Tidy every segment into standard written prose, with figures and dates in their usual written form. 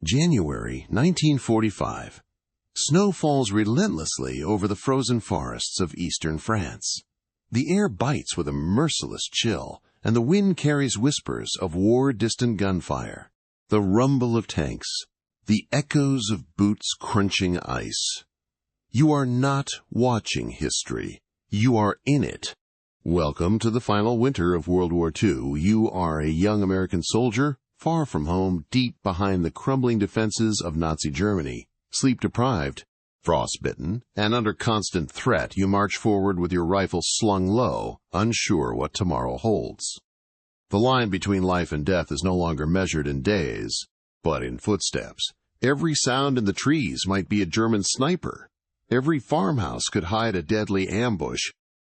January 1945. Snow falls relentlessly over the frozen forests of eastern France. The air bites with a merciless chill, and the wind carries whispers of war-distant gunfire, the rumble of tanks, the echoes of boots crunching ice. You are not watching history. You are in it. Welcome to the final winter of World War II. You are a young American soldier, far from home, deep behind the crumbling defenses of Nazi Germany. Sleep-deprived, frostbitten, and under constant threat, you march forward with your rifle slung low, unsure what tomorrow holds. The line between life and death is no longer measured in days, but in footsteps. Every sound in the trees might be a German sniper. Every farmhouse could hide a deadly ambush.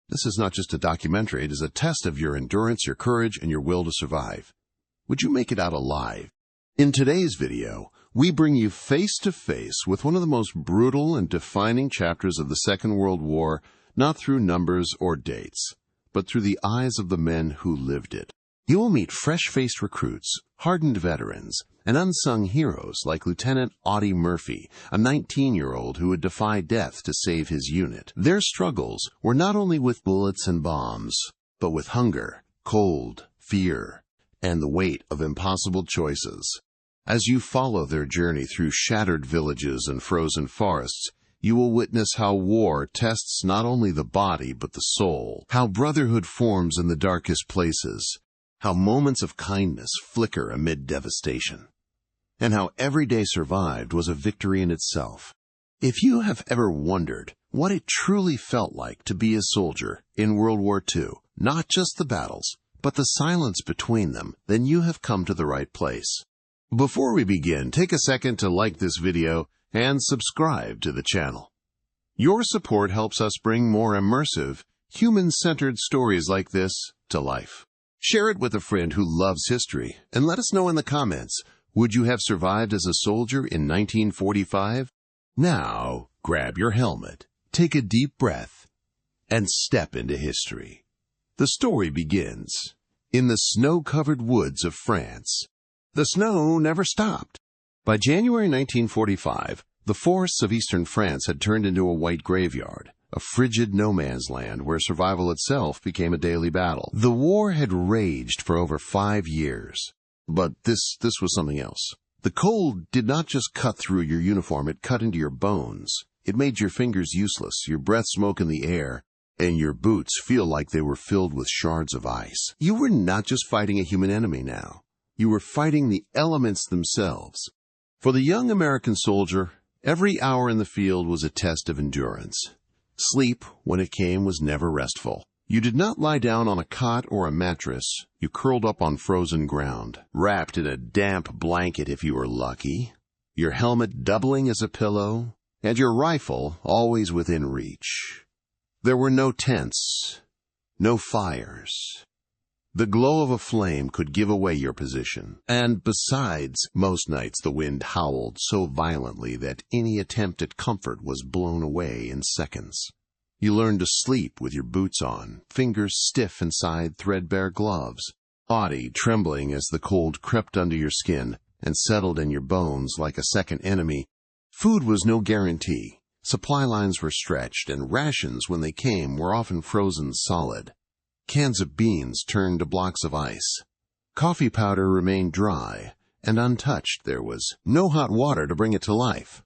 This is not just a documentary, it is a test of your endurance, your courage, and your will to survive. Would you make it out alive? In today's video, we bring you face-to-face with one of the most brutal and defining chapters of the Second World War, not through numbers or dates, but through the eyes of the men who lived it. You will meet fresh-faced recruits, hardened veterans, and unsung heroes like Lieutenant Audie Murphy, a 19-year-old who would defy death to save his unit. Their struggles were not only with bullets and bombs, but with hunger, cold, fear, and the weight of impossible choices. As you follow their journey through shattered villages and frozen forests, you will witness how war tests not only the body but the soul, how brotherhood forms in the darkest places, how moments of kindness flicker amid devastation, and how every day survived was a victory in itself. If you have ever wondered what it truly felt like to be a soldier in World War II, not just the battles, but the silence between them, then you have come to the right place. Before we begin, take a second to like this video and subscribe to the channel. Your support helps us bring more immersive, human-centered stories like this to life. Share it with a friend who loves history, and let us know in the comments, would you have survived as a soldier in 1945? Now, grab your helmet, take a deep breath, and step into history. The story begins in the snow-covered woods of France. The snow never stopped. By January 1945, the forests of eastern France had turned into a white graveyard, a frigid no-man's land where survival itself became a daily battle. The war had raged for over 5 years, but this was something else. The cold did not just cut through your uniform, it cut into your bones. It made your fingers useless, your breath smoke in the air, and your boots feel like they were filled with shards of ice. You were not just fighting a human enemy now. You were fighting the elements themselves. For the young American soldier, every hour in the field was a test of endurance. Sleep, when it came, was never restful. You did not lie down on a cot or a mattress. You curled up on frozen ground, wrapped in a damp blanket if you were lucky, your helmet doubling as a pillow, and your rifle always within reach. There were no tents, no fires. The glow of a flame could give away your position. And besides, most nights the wind howled so violently that any attempt at comfort was blown away in seconds. You learned to sleep with your boots on, fingers stiff inside threadbare gloves, body trembling as the cold crept under your skin and settled in your bones like a second enemy. Food was no guarantee. Supply lines were stretched, and rations, when they came, were often frozen solid. Cans of beans turned to blocks of ice. Coffee powder remained dry and untouched. There was no hot water to bring it to life.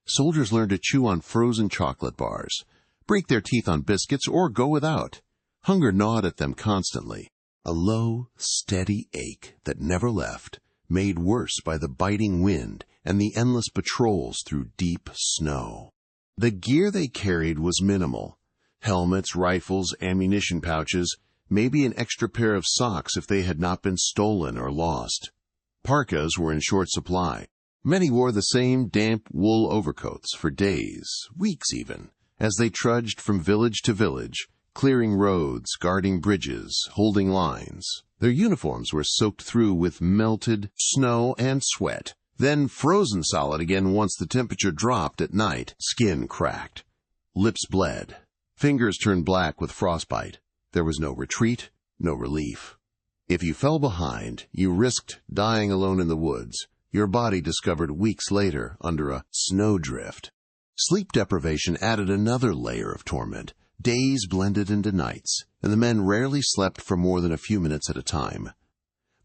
Soldiers learned to chew on frozen chocolate bars, break their teeth on biscuits, or go without. Hunger gnawed at them constantly. A low, steady ache that never left, made worse by the biting wind and the endless patrols through deep snow. The gear they carried was minimal. Helmets, rifles, ammunition pouches, maybe an extra pair of socks if they had not been stolen or lost. Parkas were in short supply. Many wore the same damp wool overcoats for days, weeks even, as they trudged from village to village, clearing roads, guarding bridges, holding lines. Their uniforms were soaked through with melted snow and sweat, then frozen solid again once the temperature dropped at night. Skin cracked. Lips bled. Fingers turned black with frostbite. There was no retreat, no relief. If you fell behind, you risked dying alone in the woods, your body discovered weeks later under a snowdrift. Sleep deprivation added another layer of torment. Days blended into nights, and the men rarely slept for more than a few minutes at a time.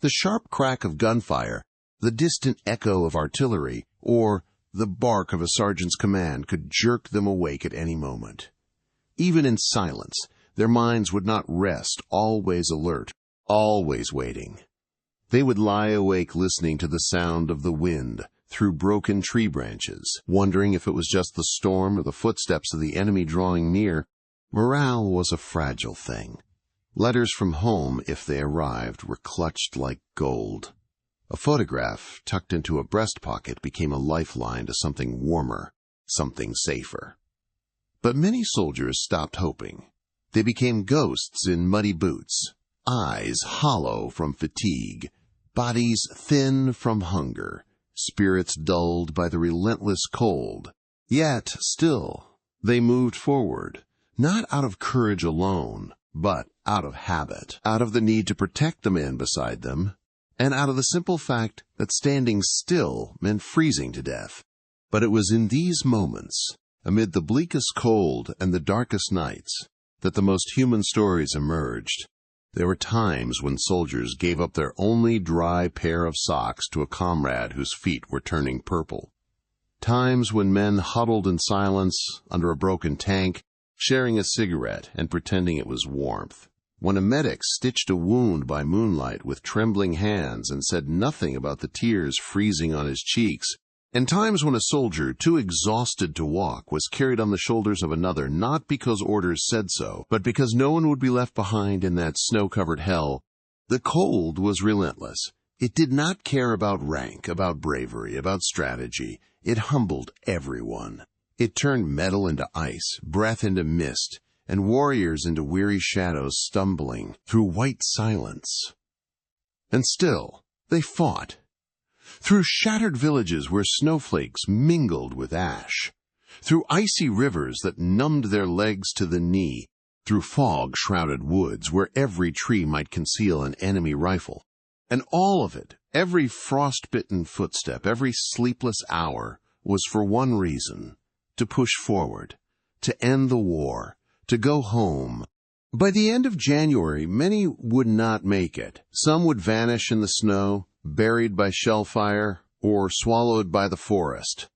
The sharp crack of gunfire, the distant echo of artillery, or the bark of a sergeant's command could jerk them awake at any moment. Even in silence, their minds would not rest, always alert, always waiting. They would lie awake listening to the sound of the wind through broken tree branches, wondering if it was just the storm or the footsteps of the enemy drawing near. Morale was a fragile thing. Letters from home, if they arrived, were clutched like gold. A photograph tucked into a breast pocket became a lifeline to something warmer, something safer. But many soldiers stopped hoping. They became ghosts in muddy boots, eyes hollow from fatigue, bodies thin from hunger, spirits dulled by the relentless cold. Yet, still, they moved forward, not out of courage alone, but out of habit, out of the need to protect the man beside them, and out of the simple fact that standing still meant freezing to death. But it was in these moments, amid the bleakest cold and the darkest nights, that the most human stories emerged. There were times when soldiers gave up their only dry pair of socks to a comrade whose feet were turning purple. Times when men huddled in silence under a broken tank, sharing a cigarette and pretending it was warmth. When a medic stitched a wound by moonlight with trembling hands and said nothing about the tears freezing on his cheeks. And times when a soldier, too exhausted to walk, was carried on the shoulders of another, not because orders said so, but because no one would be left behind in that snow-covered hell. The cold was relentless. It did not care about rank, about bravery, about strategy. It humbled everyone. It turned metal into ice, breath into mist, and warriors into weary shadows stumbling through white silence. And still, they fought. Through shattered villages where snowflakes mingled with ash, through icy rivers that numbed their legs to the knee, through fog-shrouded woods where every tree might conceal an enemy rifle. And all of it, every frost-bitten footstep, every sleepless hour, was for one reason: to push forward, to end the war, to go home. By the end of January, many would not make it. Some would vanish in the snow, buried by shell fire, or swallowed by the forest.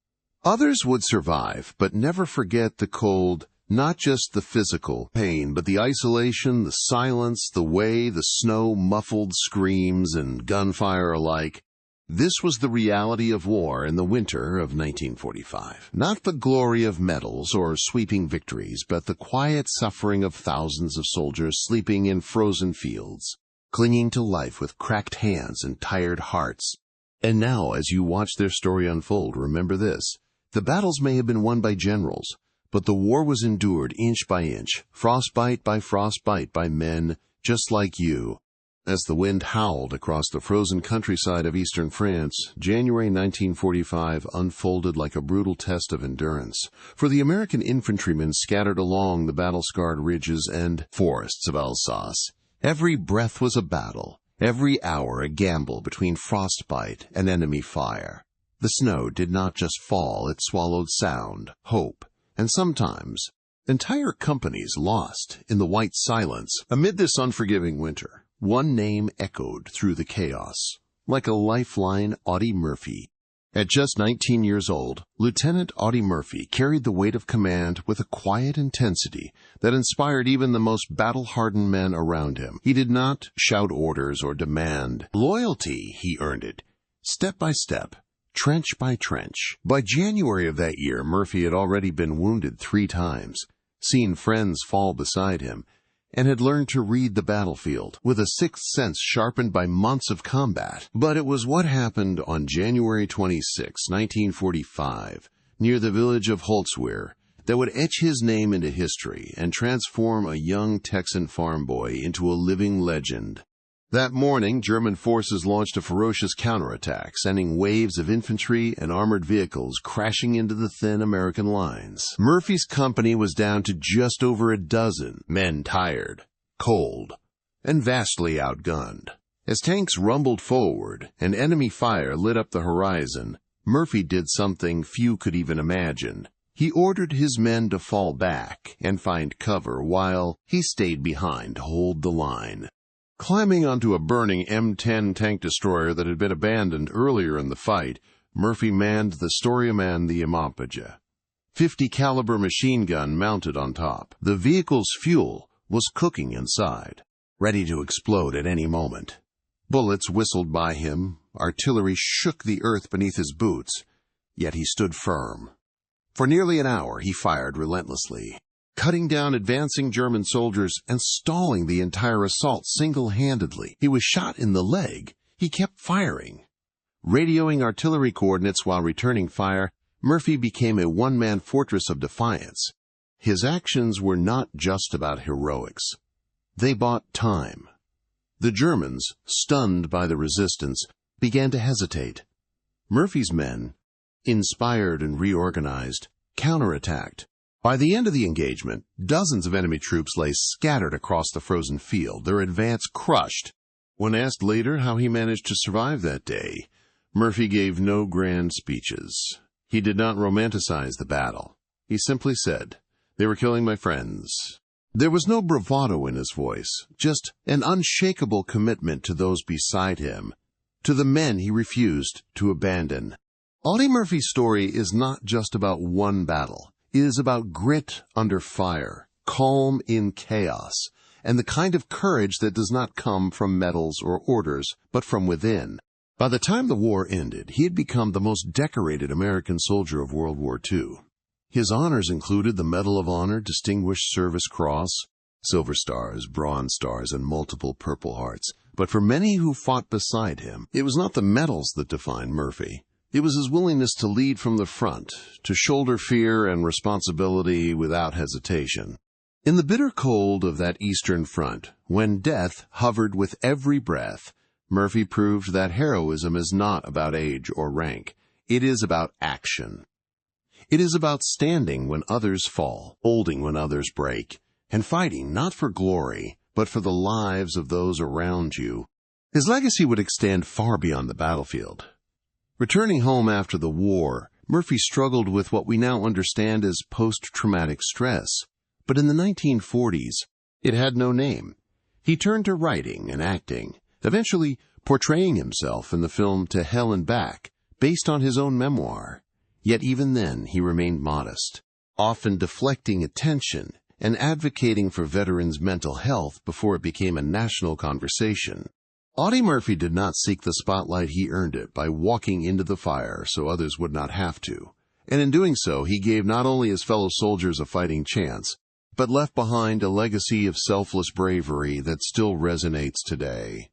Others would survive, but never forget the cold, not just the physical pain, but the isolation, the silence, the way the snow muffled screams and gunfire alike. This was the reality of war in the winter of 1945. Not the glory of medals or sweeping victories, but the quiet suffering of thousands of soldiers sleeping in frozen fields, clinging to life with cracked hands and tired hearts. And now, as you watch their story unfold, remember this: the battles may have been won by generals, but the war was endured inch by inch, frostbite by men just like you. As the wind howled across the frozen countryside of eastern France, January 1945 unfolded like a brutal test of endurance. For the American infantrymen scattered along the battle-scarred ridges and forests of Alsace, every breath was a battle, every hour a gamble between frostbite and enemy fire. The snow did not just fall, it swallowed sound, hope, and sometimes entire companies lost in the white silence. Amid this unforgiving winter, one name echoed through the chaos, like a lifeline: Audie Murphy. At just 19 years old, Lieutenant Audie Murphy carried the weight of command with a quiet intensity that inspired even the most battle-hardened men around him. He did not shout orders or demand loyalty. He earned it, step by step, trench by trench. By January of that year, Murphy had already been wounded 3 times, seen friends fall beside him, and had learned to read the battlefield with a sixth sense sharpened by months of combat. But it was what happened on January 26, 1945, near the village of Holzwehr, that would etch his name into history and transform a young Texan farm boy into a living legend. That morning, German forces launched a ferocious counterattack, sending waves of infantry and armored vehicles crashing into the thin American lines. Murphy's company was down to just over a dozen, men tired, cold, and vastly outgunned. As tanks rumbled forward and enemy fire lit up the horizon, Murphy did something few could even imagine. He ordered his men to fall back and find cover while he stayed behind to hold the line. Climbing onto a burning M10 tank destroyer that had been abandoned earlier in the fight, Murphy manned the Storyman the Imapaja. 50 caliber machine gun mounted on top. The vehicle's fuel was cooking inside, ready to explode at any moment. Bullets whistled by him, artillery shook the earth beneath his boots, yet he stood firm. For nearly an hour he fired relentlessly, cutting down advancing German soldiers and stalling the entire assault single-handedly. He was shot in the leg. He kept firing. Radioing artillery coordinates while returning fire, Murphy became a one-man fortress of defiance. His actions were not just about heroics. They bought time. The Germans, stunned by the resistance, began to hesitate. Murphy's men, inspired and reorganized, counterattacked. By the end of the engagement, dozens of enemy troops lay scattered across the frozen field, their advance crushed. When asked later how he managed to survive that day, Murphy gave no grand speeches. He did not romanticize the battle. He simply said, "They were killing my friends." There was no bravado in his voice, just an unshakable commitment to those beside him, to the men he refused to abandon. Audie Murphy's story is not just about one battle. It is about grit under fire, calm in chaos, and the kind of courage that does not come from medals or orders, but from within. By the time the war ended, he had become the most decorated American soldier of World War II. His honors included the Medal of Honor, Distinguished Service Cross, Silver Stars, Bronze Stars, and multiple Purple Hearts. But for many who fought beside him, it was not the medals that defined Murphy. It was his willingness to lead from the front, to shoulder fear and responsibility without hesitation. In the bitter cold of that Eastern Front, when death hovered with every breath, Murphy proved that heroism is not about age or rank. It is about action. It is about standing when others fall, holding when others break, and fighting not for glory, but for the lives of those around you. His legacy would extend far beyond the battlefield. Returning home after the war, Murphy struggled with what we now understand as post-traumatic stress. But in the 1940s, it had no name. He turned to writing and acting, eventually portraying himself in the film To Hell and Back, based on his own memoir. Yet even then he remained modest, often deflecting attention and advocating for veterans' mental health before it became a national conversation. Audie Murphy did not seek the spotlight. He earned it by walking into the fire so others would not have to. And in doing so, he gave not only his fellow soldiers a fighting chance, but left behind a legacy of selfless bravery that still resonates today.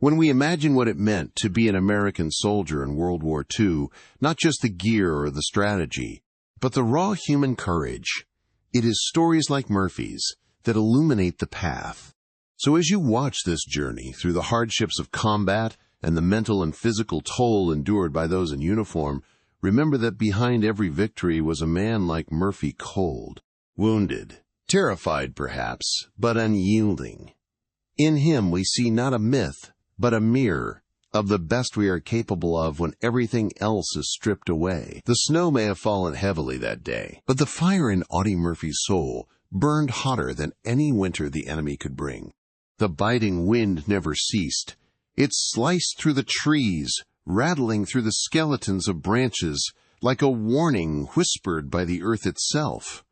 When we imagine what it meant to be an American soldier in World War II, not just the gear or the strategy, but the raw human courage, it is stories like Murphy's that illuminate the path. So as you watch this journey through the hardships of combat and the mental and physical toll endured by those in uniform, remember that behind every victory was a man like Murphy, cold, wounded, terrified perhaps, but unyielding. In him we see not a myth, but a mirror of the best we are capable of when everything else is stripped away. The snow may have fallen heavily that day, but the fire in Audie Murphy's soul burned hotter than any winter the enemy could bring. The biting wind never ceased. It sliced through the trees, rattling through the skeletons of branches, like a warning whispered by the earth itself.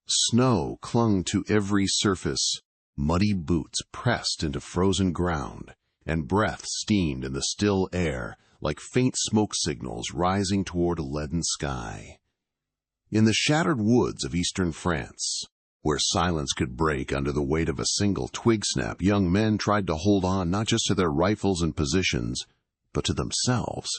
Snow clung to every surface, muddy boots pressed into frozen ground, and breath steamed in the still air like faint smoke signals rising toward a leaden sky. In the shattered woods of eastern France, where silence could break under the weight of a single twig snap, young men tried to hold on not just to their rifles and positions, but to themselves.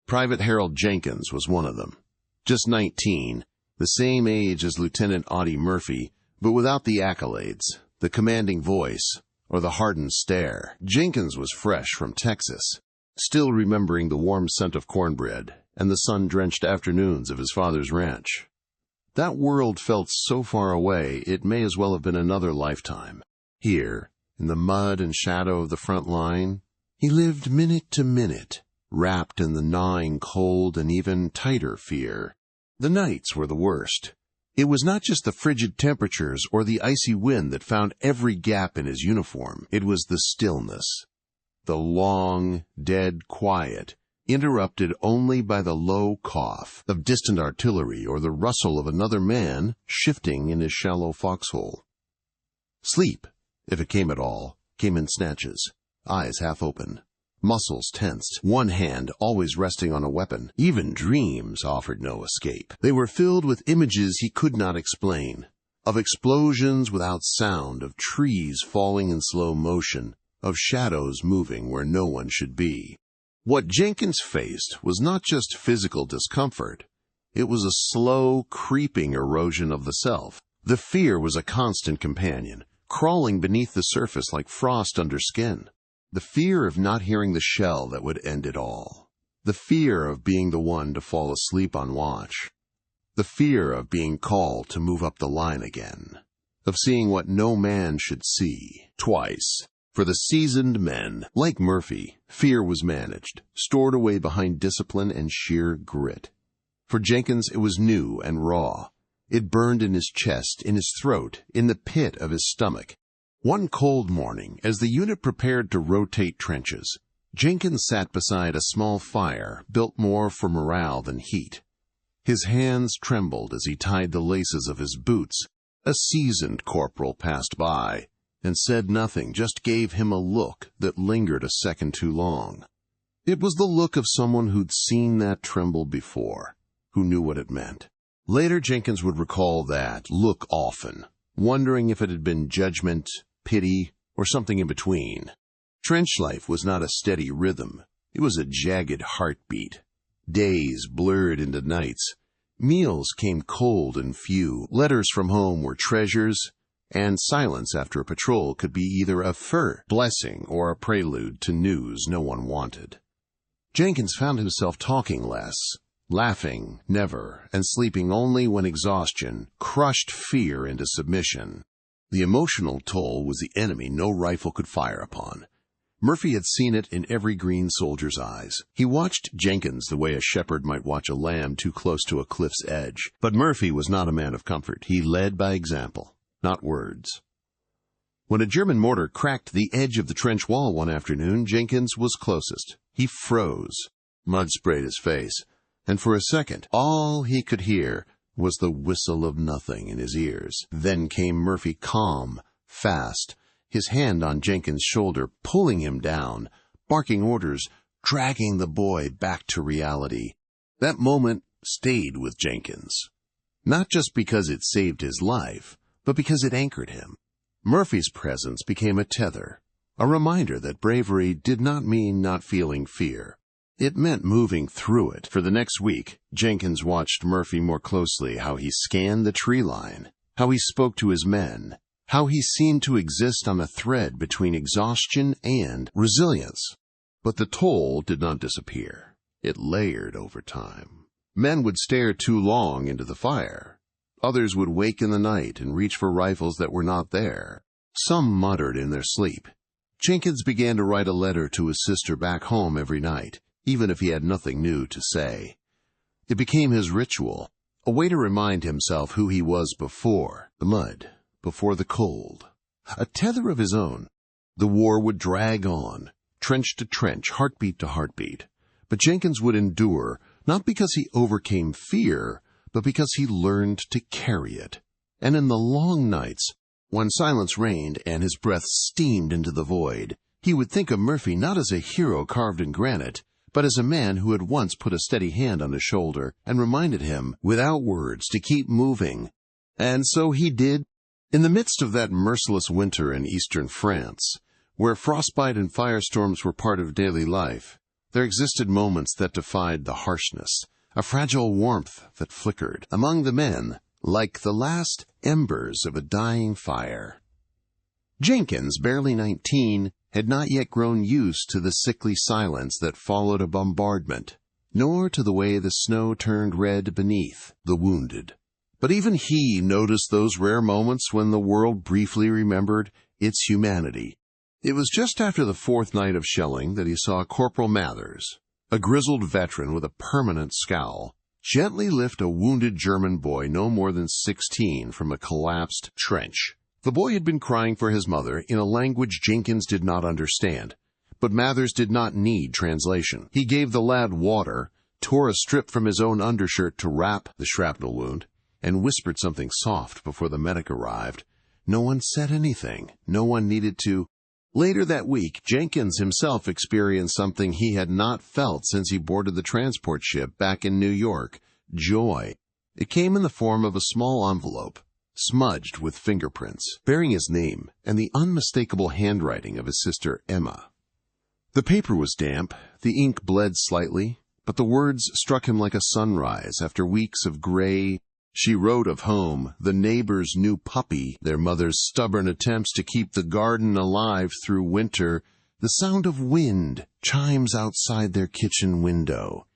Private Harold Jenkins was one of them. Just 19, the same age as Lieutenant Audie Murphy, but without the accolades, the commanding voice, or the hardened stare. Jenkins was fresh from Texas, still remembering the warm scent of cornbread and the sun-drenched afternoons of his father's ranch. That world felt so far away it may as well have been another lifetime. Here, in the mud and shadow of the front line, He lived minute to minute, wrapped in the gnawing cold and even tighter fear. The nights were the worst. It was not just the frigid temperatures or the icy wind that found every gap in his uniform. It was the stillness, the long, dead quiet, interrupted only by the low cough of distant artillery or the rustle of another man shifting in his shallow foxhole. Sleep, if it came at all, came in snatches, eyes half open, muscles tensed, one hand always resting on a weapon. Even dreams offered no escape. They were filled with images he could not explain, of explosions without sound, of trees falling in slow motion, of shadows moving where no one should be. What Jenkins faced was not just physical discomfort. It was a slow, creeping erosion of the self. The fear was a constant companion, crawling beneath the surface like frost under skin. The fear of not hearing the shell that would end it all. The fear of being the one to fall asleep on watch. The fear of being called to move up the line again. Of seeing what no man should see. Twice. For the seasoned men, like Murphy, fear was managed, stored away behind discipline and sheer grit. For Jenkins, it was new and raw. It burned in his chest, in his throat, in the pit of his stomach. One cold morning, as the unit prepared to rotate trenches, Jenkins sat beside a small fire built more for morale than heat. His hands trembled as he tied the laces of his boots. A seasoned corporal passed by and said nothing, just gave him a look that lingered a second too long. It was the look of someone who'd seen that tremble before, who knew what it meant. Later, Jenkins would recall that look often, wondering if it had been judgment, pity, or something in between. Trench life was not a steady rhythm. It was a jagged heartbeat. Days blurred into nights. Meals came cold and few. Letters from home were treasures, and silence after a patrol could be either a blessing or a prelude to news no one wanted. Jenkins found himself talking less, laughing never, and sleeping only when exhaustion crushed fear into submission. The emotional toll was the enemy no rifle could fire upon. Murphy had seen it in every green soldier's eyes. He watched Jenkins the way a shepherd might watch a lamb too close to a cliff's edge. But Murphy was not a man of comfort. He led by example, not words. When a German mortar cracked the edge of the trench wall one afternoon, Jenkins was closest. He froze. Mud sprayed his face, and for a second, all he could hear was the whistle of nothing in his ears. Then came Murphy, calm, fast, his hand on Jenkins' shoulder, pulling him down, barking orders, dragging the boy back to reality. That moment stayed with Jenkins, not just because it saved his life, but because it anchored him. Murphy's presence became a tether, a reminder that bravery did not mean not feeling fear. It meant moving through it. For the next week, Jenkins watched Murphy more closely, how he scanned the tree line, how he spoke to his men, how he seemed to exist on a thread between exhaustion and resilience. But the toll did not disappear. It layered over time. Men would stare too long into the fire. Others would wake in the night and reach for rifles that were not there. Some muttered in their sleep. Jenkins began to write a letter to his sister back home every night, even if he had nothing new to say. It became his ritual, a way to remind himself who he was before the mud, before the cold. A tether of his own. The war would drag on, trench to trench, heartbeat to heartbeat. But Jenkins would endure, not because he overcame fear, but because he learned to carry it. And in the long nights, when silence reigned and his breath steamed into the void, he would think of Murphy not as a hero carved in granite, but as a man who had once put a steady hand on his shoulder and reminded him, without words, to keep moving. And so he did. In the midst of that merciless winter in eastern France, where frostbite and firestorms were part of daily life, there existed moments that defied the harshness, a fragile warmth that flickered among the men like the last embers of a dying fire. Jenkins, barely 19, had not yet grown used to the sickly silence that followed a bombardment, nor to the way the snow turned red beneath the wounded. But even he noticed those rare moments when the world briefly remembered its humanity. It was just after the fourth night of shelling that he saw Corporal Mathers, a grizzled veteran with a permanent scowl, gently lift a wounded German boy no more than 16 from a collapsed trench. The boy had been crying for his mother in a language Jenkins did not understand, but Mathers did not need translation. He gave the lad water, tore a strip from his own undershirt to wrap the shrapnel wound, and whispered something soft before the medic arrived. No one said anything. No one needed to. Later that week, Jenkins himself experienced something he had not felt since he boarded the transport ship back in New York: joy. It came in the form of a small envelope, smudged with fingerprints, bearing his name and the unmistakable handwriting of his sister Emma. The paper was damp, the ink bled slightly, but the words struck him like a sunrise after weeks of gray. She wrote of home, the neighbor's new puppy, their mother's stubborn attempts to keep the garden alive through winter, the sound of wind chimes outside their kitchen window.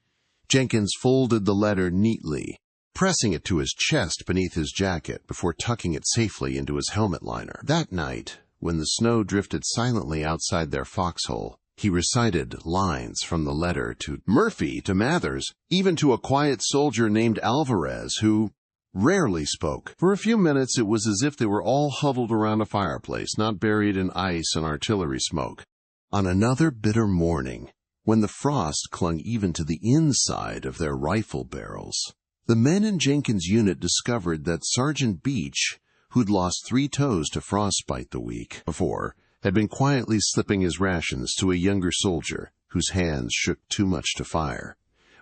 Jenkins folded the letter neatly, pressing it to his chest beneath his jacket before tucking it safely into his helmet liner. That night, when the snow drifted silently outside their foxhole, he recited lines from the letter to Murphy, to Mathers, even to a quiet soldier named Alvarez, who rarely spoke. For a few minutes it was as if they were all huddled around a fireplace, not buried in ice and artillery smoke. On another bitter morning, when the frost clung even to the inside of their rifle barrels, the men in Jenkins' unit discovered that Sergeant Beach, who'd lost 3 toes to frostbite the week before, had been quietly slipping his rations to a younger soldier whose hands shook too much to fire.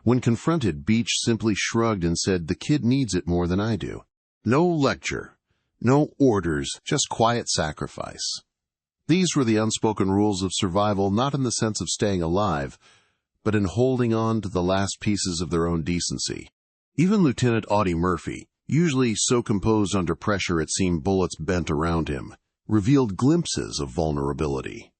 When confronted, Beach simply shrugged and said, "The kid needs it more than I do." No lecture, no orders, just quiet sacrifice. These were the unspoken rules of survival, not in the sense of staying alive, but in holding on to the last pieces of their own decency. Even Lieutenant Audie Murphy, usually so composed under pressure it seemed bullets bent around him, revealed glimpses of vulnerability.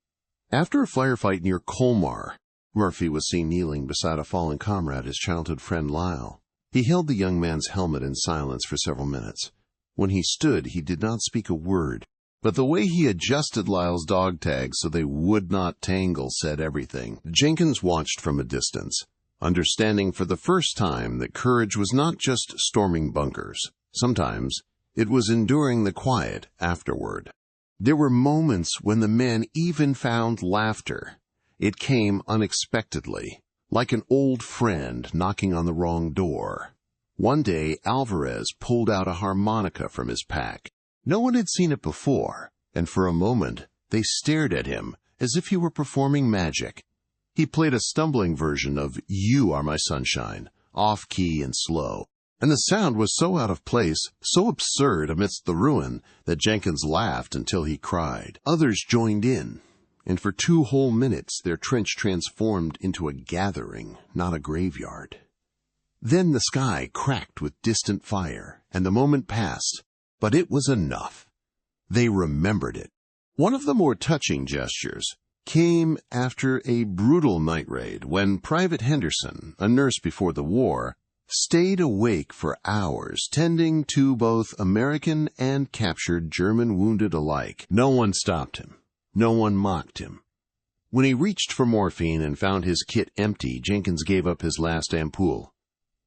After a firefight near Colmar, Murphy was seen kneeling beside a fallen comrade, his childhood friend Lyle. He held the young man's helmet in silence for several minutes. When he stood, he did not speak a word, but the way he adjusted Lyle's dog tags so they would not tangle said everything. Jenkins watched from a distance, understanding for the first time that courage was not just storming bunkers. Sometimes it was enduring the quiet afterward. There were moments when the men even found laughter. It came unexpectedly, like an old friend knocking on the wrong door. One day, Alvarez pulled out a harmonica from his pack. No one had seen it before, and for a moment they stared at him as if he were performing magic. He played a stumbling version of "You Are My Sunshine," off-key and slow, and the sound was so out of place, so absurd amidst the ruin, that Jenkins laughed until he cried. Others joined in, and for 2 whole minutes their trench transformed into a gathering, not a graveyard. Then the sky cracked with distant fire, and the moment passed, but it was enough. They remembered it. One of the more touching gestures came after a brutal night raid when Private Henderson, a nurse before the war, stayed awake for hours tending to both American and captured German wounded alike. No one stopped him. No one mocked him. When he reached for morphine and found his kit empty, Jenkins gave up his last ampoule.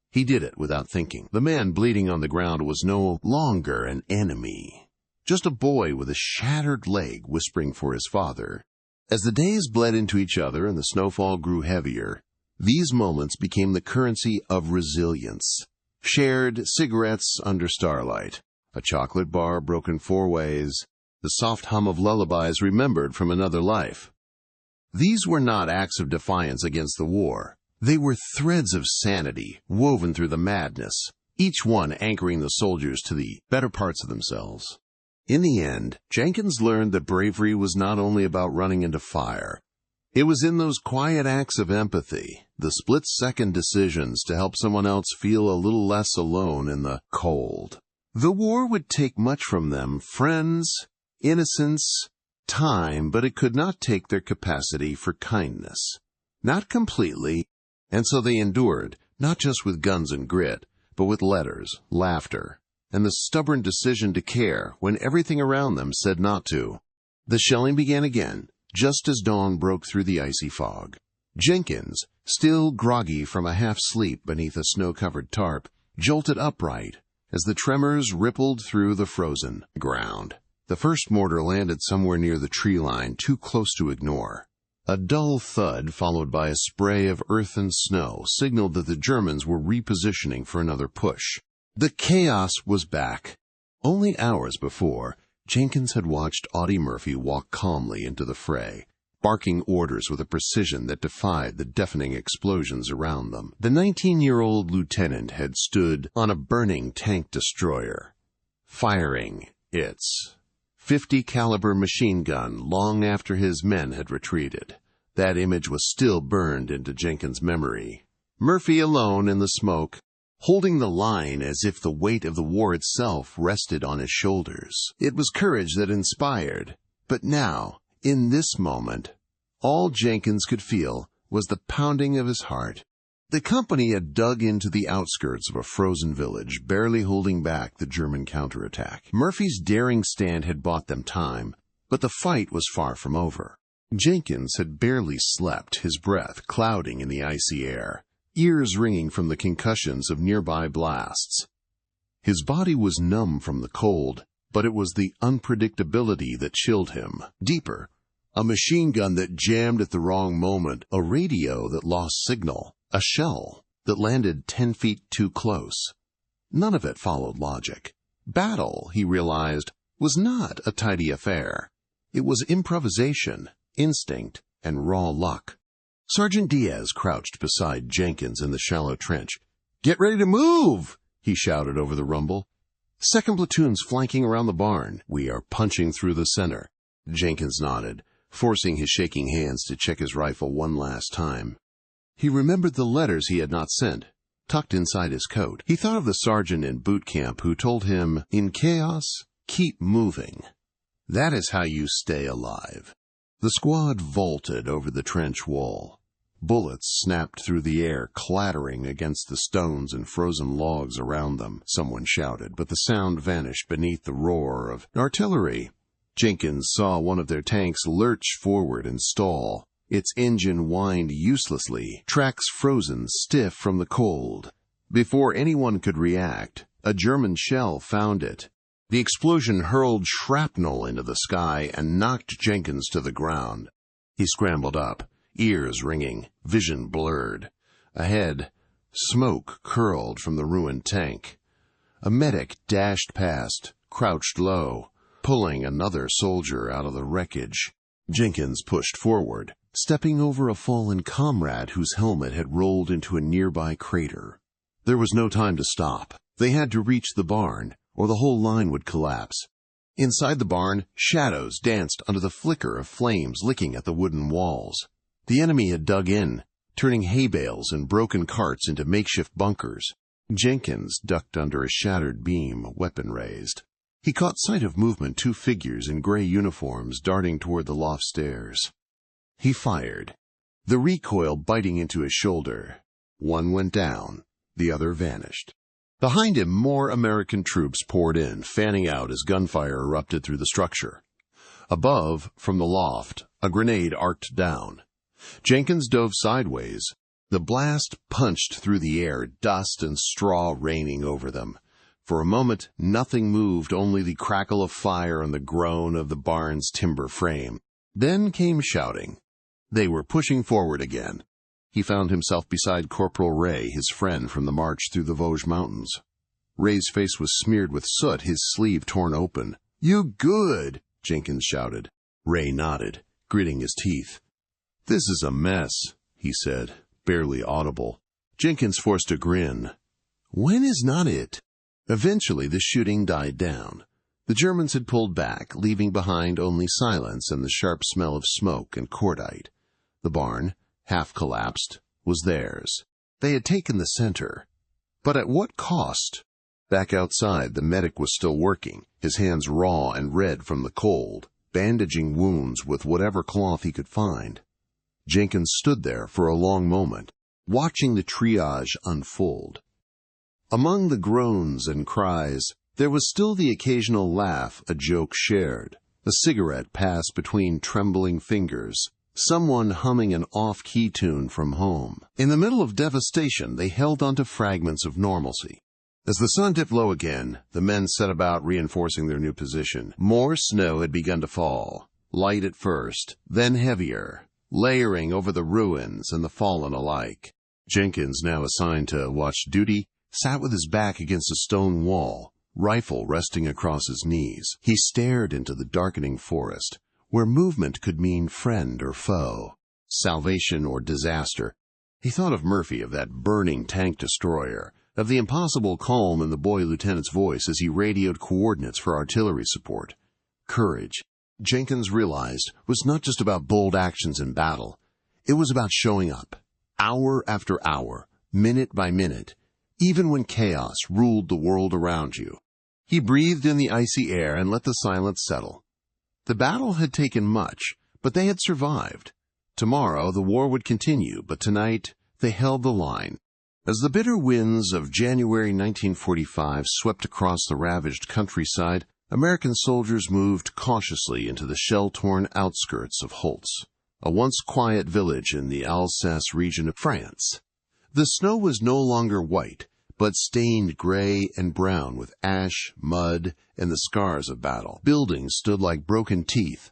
He did it without thinking. The man bleeding on the ground was no longer an enemy, just a boy with a shattered leg whispering for his father. As the days bled into each other and the snowfall grew heavier, these moments became the currency of resilience. Shared cigarettes under starlight, a chocolate bar broken 4 ways, the soft hum of lullabies remembered from another life. These were not acts of defiance against the war. They were threads of sanity woven through the madness, each one anchoring the soldiers to the better parts of themselves. In the end, Jenkins learned that bravery was not only about running into fire. It was in those quiet acts of empathy, the split-second decisions to help someone else feel a little less alone in the cold. The war would take much from them, friends, innocence, time, but it could not take their capacity for kindness. Not completely, and so they endured, not just with guns and grit, but with letters, laughter, and the stubborn decision to care when everything around them said not to. The shelling began again. just as dawn broke through the icy fog. Jenkins, still groggy from a half-sleep beneath a snow-covered tarp, jolted upright as the tremors rippled through the frozen ground. The first mortar landed somewhere near the tree line, too close to ignore. A dull thud, followed by a spray of earth and snow, signaled that the Germans were repositioning for another push. The chaos was back. Only hours before, Jenkins had watched Audie Murphy walk calmly into the fray, barking orders with a precision that defied the deafening explosions around them. The 19-year-old lieutenant had stood on a burning tank destroyer, firing its .50 caliber machine gun long after his men had retreated. That image was still burned into Jenkins' memory. Murphy alone in the smoke, holding the line as if the weight of the war itself rested on his shoulders. It was courage that inspired, but now, in this moment, all Jenkins could feel was the pounding of his heart. The company had dug into the outskirts of a frozen village, barely holding back the German counterattack. Murphy's daring stand had bought them time, but the fight was far from over. Jenkins had barely slept, his breath clouding in the icy air, ears ringing from the concussions of nearby blasts. His body was numb from the cold, but it was the unpredictability that chilled him. Deeper, a machine gun that jammed at the wrong moment, a radio that lost signal, a shell that landed 10 feet too close. None of it followed logic. Battle, he realized, was not a tidy affair. It was improvisation, instinct, and raw luck. Sergeant Diaz crouched beside Jenkins in the shallow trench. "Get ready to move!" he shouted over the rumble. "Second platoon's flanking around the barn. We are punching through the center." Jenkins nodded, forcing his shaking hands to check his rifle one last time. He remembered the letters he had not sent, tucked inside his coat. He thought of the sergeant in boot camp who told him, "In chaos, keep moving. That is how you stay alive." The squad vaulted over the trench wall. Bullets snapped through the air, clattering against the stones and frozen logs around them. Someone shouted, but the sound vanished beneath the roar of artillery. Jenkins saw one of their tanks lurch forward and stall. Its engine whined uselessly, tracks frozen stiff from the cold. Before anyone could react, a German shell found it. The explosion hurled shrapnel into the sky and knocked Jenkins to the ground. He scrambled up, ears ringing, vision blurred. Ahead, smoke curled from the ruined tank. A medic dashed past, crouched low, pulling another soldier out of the wreckage. Jenkins pushed forward, stepping over a fallen comrade whose helmet had rolled into a nearby crater. There was no time to stop. They had to reach the barn, or the whole line would collapse. Inside the barn, shadows danced under the flicker of flames licking at the wooden walls. The enemy had dug in, turning hay bales and broken carts into makeshift bunkers. Jenkins ducked under a shattered beam, weapon raised. He caught sight of movement, two figures in gray uniforms darting toward the loft stairs. He fired, the recoil biting into his shoulder. One went down, the other vanished. Behind him, more American troops poured in, fanning out as gunfire erupted through the structure. Above, from the loft, a grenade arced down. Jenkins dove sideways. The blast punched through the air, dust and straw raining over them. For a moment, nothing moved, only the crackle of fire and the groan of the barn's timber frame. Then came shouting. They were pushing forward again. He found himself beside Corporal Ray, his friend from the march through the Vosges Mountains. Ray's face was smeared with soot, his sleeve torn open. "You good?" Jenkins shouted. Ray nodded, gritting his teeth. "This is a mess," he said, barely audible. Jenkins forced a grin. When is not it? Eventually the shooting died down. The Germans had pulled back, leaving behind only silence and the sharp smell of smoke and cordite. The barn, half collapsed, was theirs. They had taken the center. But at what cost? Back outside, the medic was still working, his hands raw and red from the cold, bandaging wounds with whatever cloth he could find. Jenkins stood there for a long moment, watching the triage unfold. Among the groans and cries, there was still the occasional laugh, a joke shared. A cigarette passed between trembling fingers. Someone humming an off-key tune from home. In the middle of devastation, they held onto fragments of normalcy. As the sun dipped low again, the men set about reinforcing their new position. More snow had begun to fall, light at first, then heavier, layering over the ruins and the fallen alike. Jenkins, now assigned to watch duty, sat with his back against a stone wall, rifle resting across his knees. He stared into the darkening forest, where movement could mean friend or foe, salvation or disaster. He thought of Murphy, of that burning tank destroyer, of the impossible calm in the boy lieutenant's voice as he radioed coordinates for artillery support. Courage, Jenkins realized, was not just about bold actions in battle. It was about showing up, hour after hour, minute by minute, even when chaos ruled the world around you. He breathed in the icy air and let the silence settle. The battle had taken much, but they had survived. Tomorrow the war would continue, but tonight they held the line. As the bitter winds of January 1945 swept across the ravaged countryside, American soldiers moved cautiously into the shell-torn outskirts of Holtz, a once quiet village in the Alsace region of France. The snow was no longer white, but stained gray and brown with ash, mud, and the scars of battle. Buildings stood like broken teeth,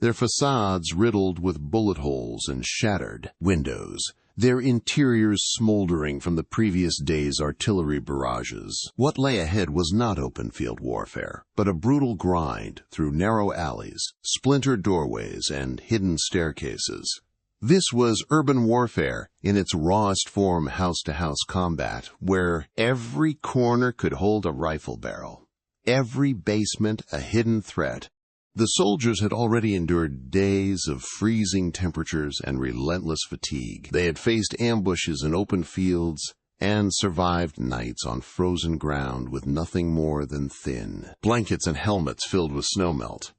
their facades riddled with bullet holes and shattered windows, their interiors smoldering from the previous day's artillery barrages. What lay ahead was not open-field warfare, but a brutal grind through narrow alleys, splintered doorways, and hidden staircases. This was urban warfare in its rawest form, house-to-house combat, where every corner could hold a rifle barrel, every basement a hidden threat. The soldiers had already endured days of freezing temperatures and relentless fatigue. They had faced ambushes in open fields and survived nights on frozen ground with nothing more than thin blankets and helmets filled with snowmelt.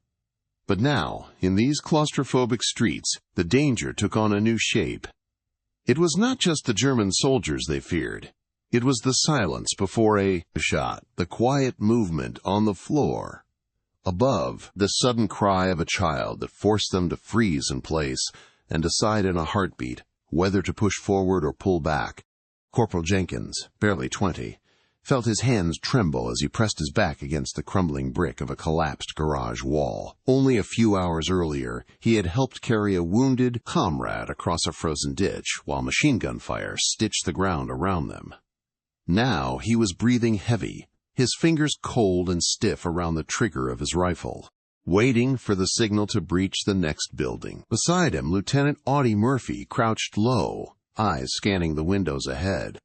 But now, in these claustrophobic streets, the danger took on a new shape. It was not just the German soldiers they feared. It was the silence before a shot, the quiet movement on the floor. Above, the sudden cry of a child that forced them to freeze in place and decide in a heartbeat whether to push forward or pull back. Corporal Jenkins, barely 20, felt his hands tremble as he pressed his back against the crumbling brick of a collapsed garage wall. Only a few hours earlier, he had helped carry a wounded comrade across a frozen ditch while machine gun fire stitched the ground around them. Now he was breathing heavy, his fingers cold and stiff around the trigger of his rifle, waiting for the signal to breach the next building. Beside him, Lieutenant Audie Murphy crouched low, eyes scanning the windows ahead.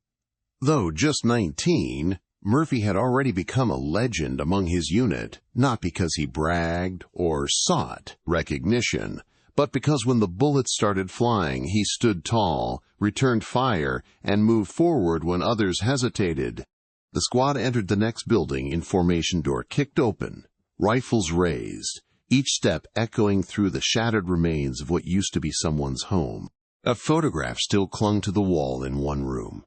Though just 19, Murphy had already become a legend among his unit, not because he bragged or sought recognition, but because when the bullets started flying, he stood tall, returned fire, and moved forward when others hesitated. The squad entered the next building in formation, door kicked open, rifles raised, each step echoing through the shattered remains of what used to be someone's home. A photograph still clung to the wall in one room.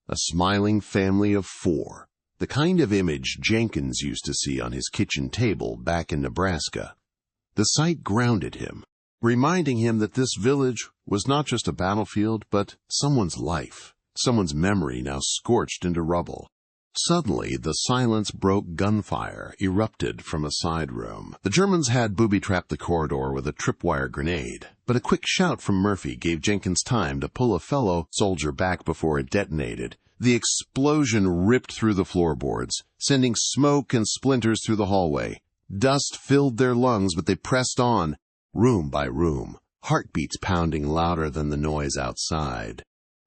A smiling family of 4, the kind of image Jenkins used to see on his kitchen table back in Nebraska. The sight grounded him, reminding him that this village was not just a battlefield, but someone's life, someone's memory now scorched into rubble. Suddenly, the silence broke. Gunfire erupted from a side room. The Germans had booby-trapped the corridor with a tripwire grenade, but a quick shout from Murphy gave Jenkins time to pull a fellow soldier back before it detonated. The explosion ripped through the floorboards, sending smoke and splinters through the hallway. Dust filled their lungs, but they pressed on, room by room, heartbeats pounding louder than the noise outside.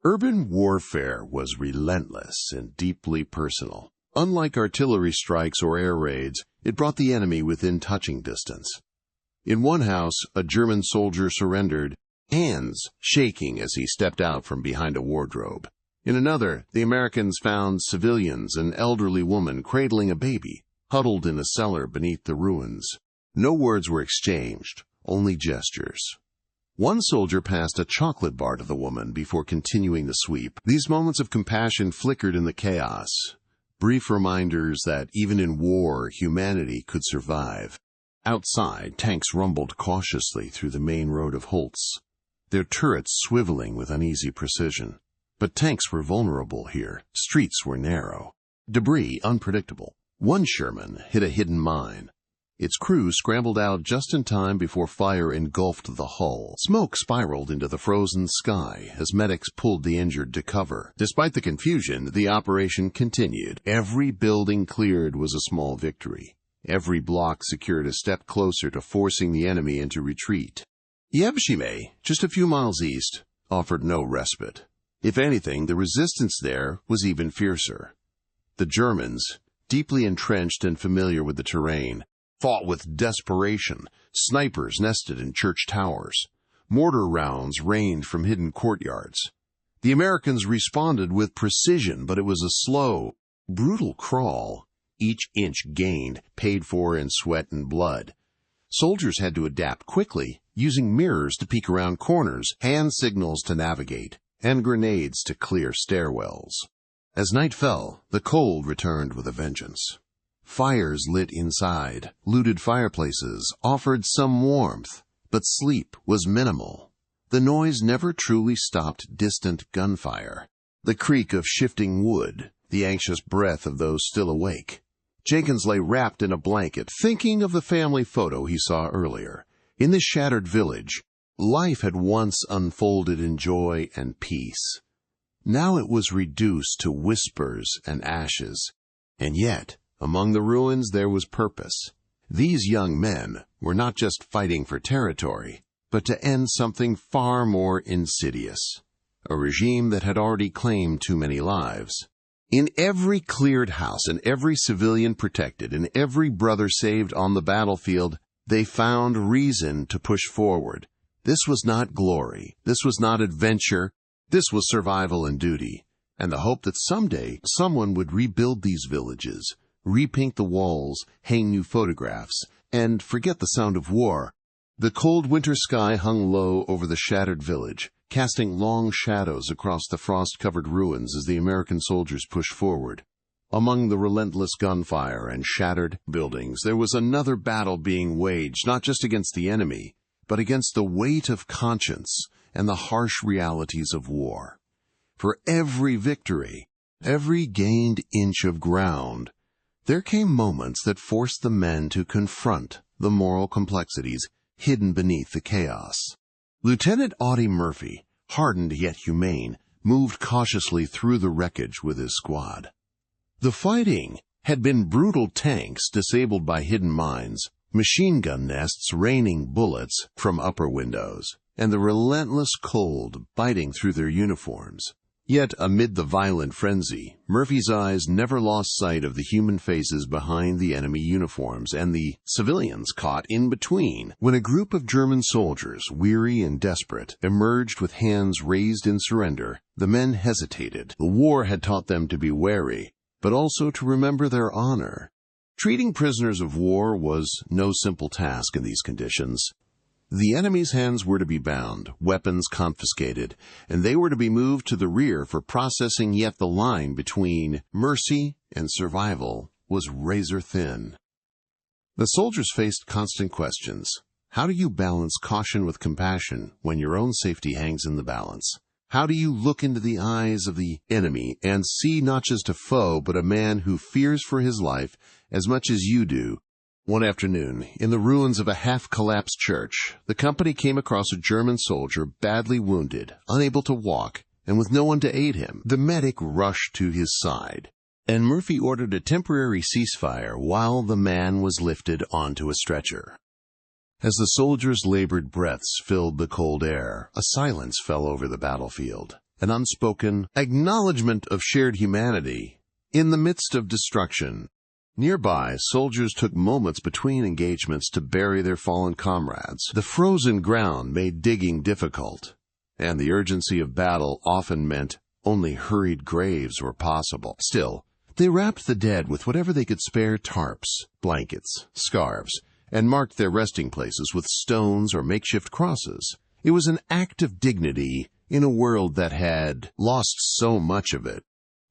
Urban warfare was relentless and deeply personal. Unlike artillery strikes or air raids, it brought the enemy within touching distance. In one house, a German soldier surrendered, hands shaking as he stepped out from behind a wardrobe. In another, the Americans found civilians, an elderly woman cradling a baby, huddled in a cellar beneath the ruins. No words were exchanged, only gestures. One soldier passed a chocolate bar to the woman before continuing the sweep. These moments of compassion flickered in the chaos, brief reminders that even in war, humanity could survive. Outside, tanks rumbled cautiously through the main road of Holtz, their turrets swiveling with uneasy precision. But tanks were vulnerable here. Streets were narrow. Debris unpredictable. One Sherman hit a hidden mine. Its crew scrambled out just in time before fire engulfed the hull. Smoke spiraled into the frozen sky as medics pulled the injured to cover. Despite the confusion, the operation continued. Every building cleared was a small victory. Every block secured a step closer to forcing the enemy into retreat. Yebshime, just a few miles east, offered no respite. If anything, the resistance there was even fiercer. The Germans, deeply entrenched and familiar with the terrain, fought with desperation. Snipers nested in church towers. Mortar rounds rained from hidden courtyards. The Americans responded with precision, but it was a slow, brutal crawl. Each inch gained, paid for in sweat and blood. Soldiers had to adapt quickly, using mirrors to peek around corners, hand signals to navigate, and grenades to clear stairwells. As night fell, the cold returned with a vengeance. Fires lit inside, looted fireplaces offered some warmth, but sleep was minimal. The noise never truly stopped distant gunfire. The creak of shifting wood, the anxious breath of those still awake. Jenkins lay wrapped in a blanket, thinking of the family photo he saw earlier. In this shattered village, life had once unfolded in joy and peace. Now it was reduced to whispers and ashes. And yet, among the ruins there was purpose. These young men were not just fighting for territory, but to end something far more insidious, a regime that had already claimed too many lives. In every cleared house, in every civilian protected, in every brother saved on the battlefield, they found reason to push forward. This was not glory. This was not adventure. This was survival and duty, and the hope that someday someone would rebuild these villages, repaint the walls, hang new photographs, and forget the sound of war. The cold winter sky hung low over the shattered village, casting long shadows across the frost-covered ruins as the American soldiers pushed forward. Among the relentless gunfire and shattered buildings, there was another battle being waged, not just against the enemy, but against the weight of conscience and the harsh realities of war. For every victory, every gained inch of ground, there came moments that forced the men to confront the moral complexities hidden beneath the chaos. Lieutenant Audie Murphy, hardened yet humane, moved cautiously through the wreckage with his squad. The fighting had been brutal, tanks disabled by hidden mines, machine gun nests raining bullets from upper windows, and the relentless cold biting through their uniforms. Yet, amid the violent frenzy, Murphy's eyes never lost sight of the human faces behind the enemy uniforms and the civilians caught in between. When a group of German soldiers, weary and desperate, emerged with hands raised in surrender, the men hesitated. The war had taught them to be wary, but also to remember their honor. Treating prisoners of war was no simple task in these conditions. The enemy's hands were to be bound, weapons confiscated, and they were to be moved to the rear for processing, yet the line between mercy and survival was razor thin. The soldiers faced constant questions. How do you balance caution with compassion when your own safety hangs in the balance? How do you look into the eyes of the enemy and see not just a foe, but a man who fears for his life as much as you do? One afternoon, in the ruins of a half-collapsed church, the company came across a German soldier badly wounded, unable to walk, and with no one to aid him. The medic rushed to his side, and Murphy ordered a temporary ceasefire while the man was lifted onto a stretcher. As the soldiers' labored breaths filled the cold air, a silence fell over the battlefield, an unspoken acknowledgement of shared humanity in the midst of destruction. Nearby, soldiers took moments between engagements to bury their fallen comrades. The frozen ground made digging difficult, and the urgency of battle often meant only hurried graves were possible. Still, they wrapped the dead with whatever they could spare: tarps, blankets, scarves, and marked their resting places with stones or makeshift crosses. It was an act of dignity in a world that had lost so much of it.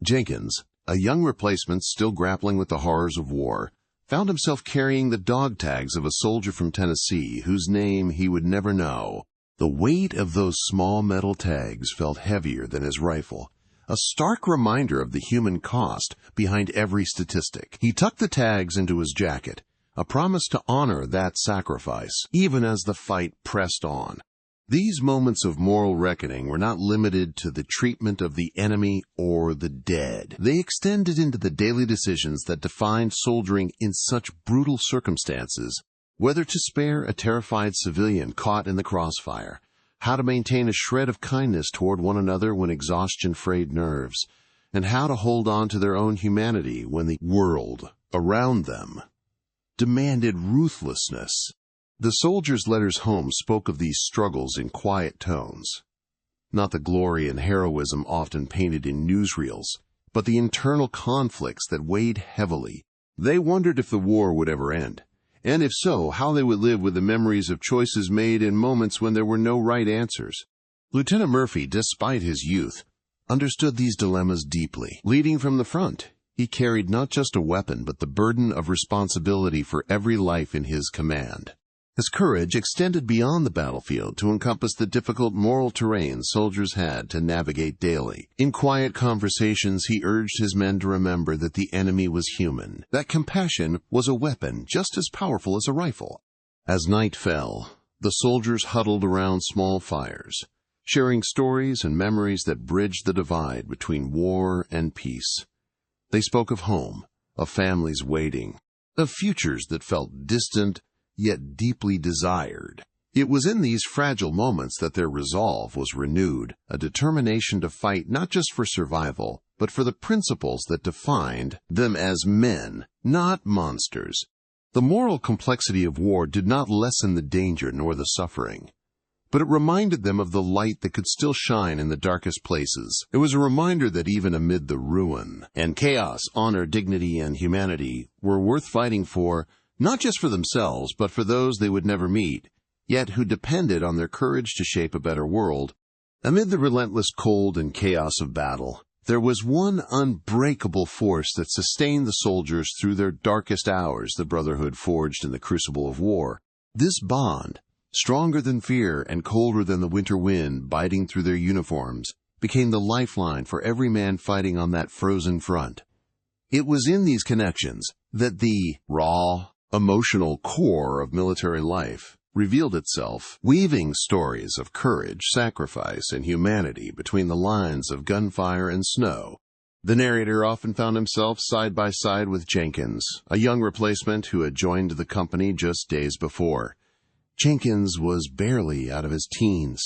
Jenkins, a young replacement still grappling with the horrors of war, found himself carrying the dog tags of a soldier from Tennessee whose name he would never know. The weight of those small metal tags felt heavier than his rifle, a stark reminder of the human cost behind every statistic. He tucked the tags into his jacket, a promise to honor that sacrifice, even as the fight pressed on. These moments of moral reckoning were not limited to the treatment of the enemy or the dead. They extended into the daily decisions that defined soldiering in such brutal circumstances, whether to spare a terrified civilian caught in the crossfire, how to maintain a shred of kindness toward one another when exhaustion frayed nerves, and how to hold on to their own humanity when the world around them demanded ruthlessness. The soldiers' letters home spoke of these struggles in quiet tones, not the glory and heroism often painted in newsreels, but the internal conflicts that weighed heavily. They wondered if the war would ever end, and if so, how they would live with the memories of choices made in moments when there were no right answers. Lieutenant Murphy, despite his youth, understood these dilemmas deeply. Leading from the front, he carried not just a weapon, but the burden of responsibility for every life in his command. His courage extended beyond the battlefield to encompass the difficult moral terrain soldiers had to navigate daily. In quiet conversations, he urged his men to remember that the enemy was human, that compassion was a weapon just as powerful as a rifle. As night fell, the soldiers huddled around small fires, sharing stories and memories that bridged the divide between war and peace. They spoke of home, of families waiting, of futures that felt distant yet deeply desired. It was in these fragile moments that their resolve was renewed, a determination to fight not just for survival, but for the principles that defined them as men, not monsters. The moral complexity of war did not lessen the danger nor the suffering, but it reminded them of the light that could still shine in the darkest places. It was a reminder that even amid the ruin and chaos, honor, dignity, and humanity were worth fighting for, not just for themselves, but for those they would never meet, yet who depended on their courage to shape a better world. Amid the relentless cold and chaos of battle, there was one unbreakable force that sustained the soldiers through their darkest hours, the brotherhood forged in the crucible of war. This bond, stronger than fear and colder than the winter wind biting through their uniforms, became the lifeline for every man fighting on that frozen front. It was in these connections that the raw, emotional core of military life revealed itself, weaving stories of courage, sacrifice, and humanity between the lines of gunfire and snow. The narrator often found himself side by side with Jenkins, a young replacement who had joined the company just days before. Jenkins was barely out of his teens,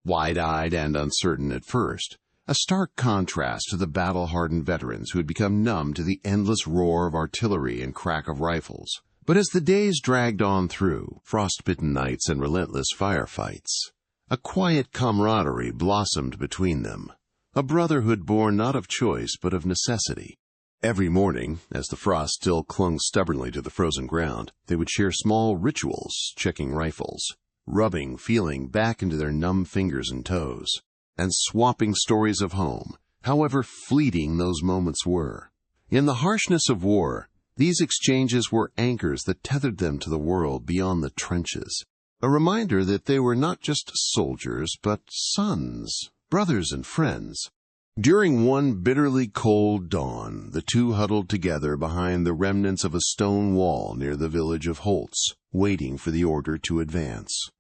wide-eyed and uncertain at first, a stark contrast to the battle-hardened veterans who had become numb to the endless roar of artillery and crack of rifles. But as the days dragged on through frostbitten nights and relentless firefights, a quiet camaraderie blossomed between them, a brotherhood born not of choice but of necessity. Every morning, as the frost still clung stubbornly to the frozen ground, they would share small rituals, checking rifles, rubbing, feeling back into their numb fingers and toes, and swapping stories of home, however fleeting those moments were. In the harshness of war, these exchanges were anchors that tethered them to the world beyond the trenches, a reminder that they were not just soldiers, but sons, brothers, and friends. During one bitterly cold dawn, the two huddled together behind the remnants of a stone wall near the village of Holtz, waiting for the order to advance.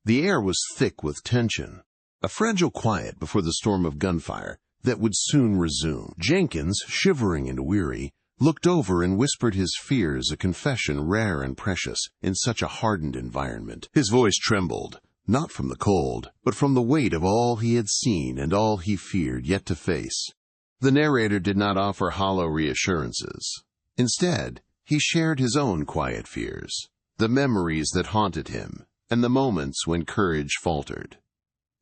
The air was thick with tension, a fragile quiet before the storm of gunfire that would soon resume. Jenkins, shivering and weary, looked over and whispered his fears, a confession rare and precious in such a hardened environment. His voice trembled, not from the cold, but from the weight of all he had seen and all he feared yet to face. The narrator did not offer hollow reassurances. Instead, he shared his own quiet fears, the memories that haunted him, and the moments when courage faltered.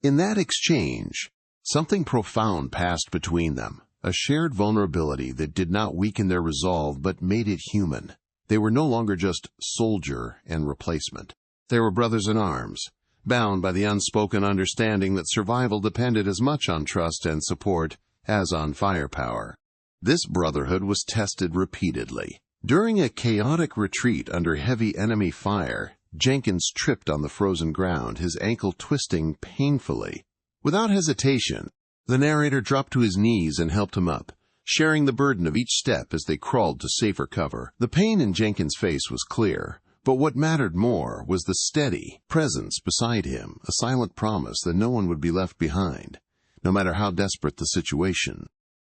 In that exchange, something profound passed between them. A shared vulnerability that did not weaken their resolve but made it human. They were no longer just soldier and replacement. They were brothers in arms, bound by the unspoken understanding that survival depended as much on trust and support as on firepower. This brotherhood was tested repeatedly, During a chaotic retreat under heavy enemy fire, Jenkins tripped on the frozen ground, his ankle twisting painfully. Without hesitation, the narrator dropped to his knees and helped him up, sharing the burden of each step as they crawled to safer cover. The pain in Jenkins' face was clear, but what mattered more was the steady presence beside him, a silent promise that no one would be left behind, no matter how desperate the situation.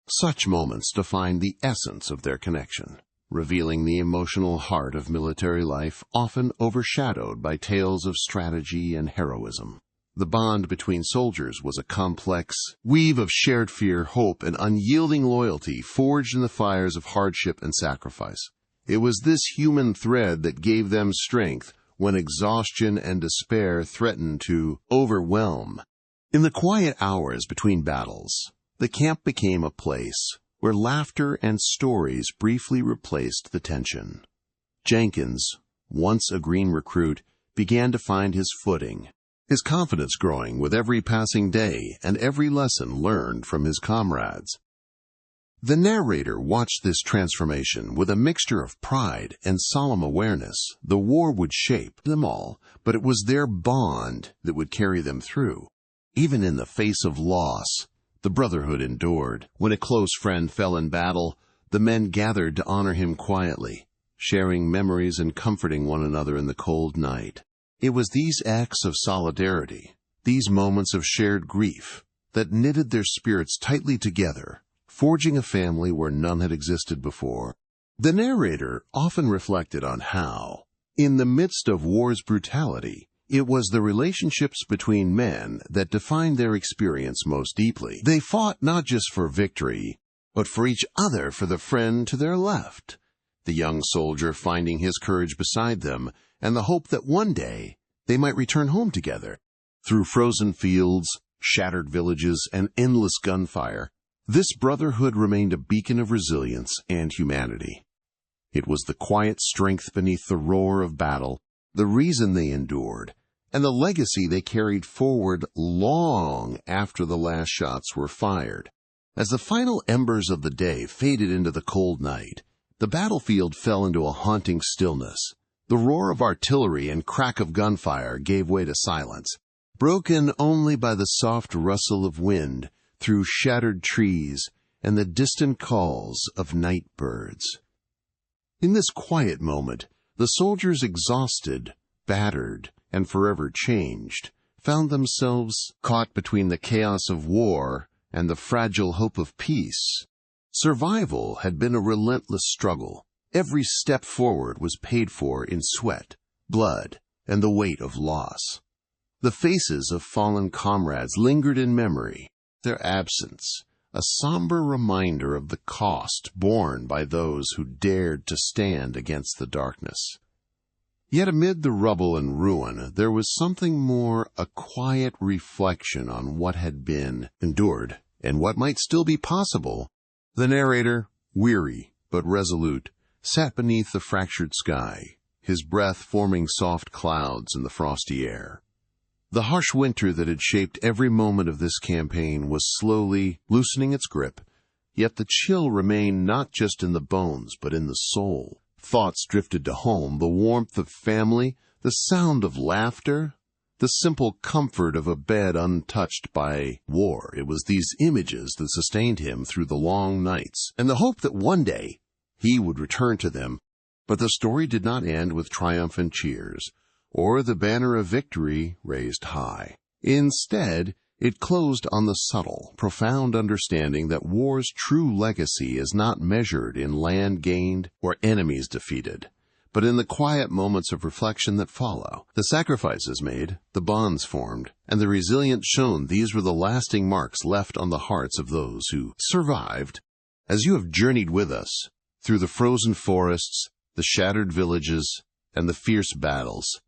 Such moments defined the essence of their connection, revealing the emotional heart of military life, often overshadowed by tales of strategy and heroism. The bond between soldiers was a complex weave of shared fear, hope, and unyielding loyalty forged in the fires of hardship and sacrifice. It was this human thread that gave them strength when exhaustion and despair threatened to overwhelm. In the quiet hours between battles, the camp became a place where laughter and stories briefly replaced the tension. Jenkins, once a green recruit, began to find his footing, his confidence growing with every passing day and every lesson learned from his comrades. The narrator watched this transformation with a mixture of pride and solemn awareness. The war would shape them all, but it was their bond that would carry them through. Even in the face of loss, the brotherhood endured. When a close friend fell in battle, the men gathered to honor him quietly, sharing memories and comforting one another in the cold night. It was these acts of solidarity, these moments of shared grief, that knitted their spirits tightly together, forging a family where none had existed before. The narrator often reflected on how, in the midst of war's brutality, it was the relationships between men that defined their experience most deeply. They fought not just for victory, but for each other, for the friend to their left, the young soldier finding his courage beside them, and the hope that one day they might return home together. Through frozen fields, shattered villages, and endless gunfire, this brotherhood remained a beacon of resilience and humanity. It was the quiet strength beneath the roar of battle, the reason they endured, and the legacy they carried forward long after the last shots were fired. As the final embers of the day faded into the cold night, the battlefield fell into a haunting stillness. The roar of artillery and crack of gunfire gave way to silence, broken only by the soft rustle of wind through shattered trees and the distant calls of night birds. In this quiet moment, the soldiers, exhausted, battered, and forever changed, found themselves caught between the chaos of war and the fragile hope of peace. Survival had been a relentless struggle. Every step forward was paid for in sweat, blood, and the weight of loss. The faces of fallen comrades lingered in memory, their absence a somber reminder of the cost borne by those who dared to stand against the darkness. Yet amid the rubble and ruin, there was something more, a quiet reflection on what had been endured and what might still be possible. The narrator, weary but resolute, sat beneath the fractured sky, his breath forming soft clouds in the frosty air. The harsh winter that had shaped every moment of this campaign was slowly loosening its grip, yet the chill remained not just in the bones but in the soul. Thoughts drifted to home, the warmth of family, the sound of laughter, the simple comfort of a bed untouched by war. It was these images that sustained him through the long nights, and the hope that one day he would return to them. But the story did not end with triumphant cheers, or the banner of victory raised high. Instead, it closed on the subtle, profound understanding that war's true legacy is not measured in land gained or enemies defeated, but in the quiet moments of reflection that follow. The sacrifices made, the bonds formed, and the resilience shown, these were the lasting marks left on the hearts of those who survived. As you have journeyed with us through the frozen forests, the shattered villages, and the fierce battles,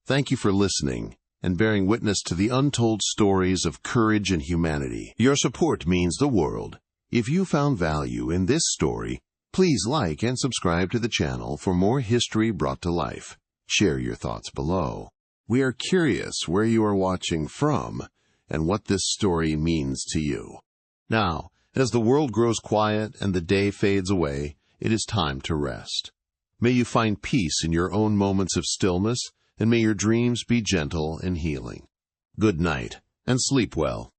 thank you for listening and bearing witness to the untold stories of courage and humanity. Your support means the world. If you found value in this story, please like and subscribe to the channel for more history brought to life. Share your thoughts below. We are curious where you are watching from and what this story means to you. Now, as the world grows quiet and the day fades away, it is time to rest. May you find peace in your own moments of stillness, and may your dreams be gentle and healing. Good night, and sleep well.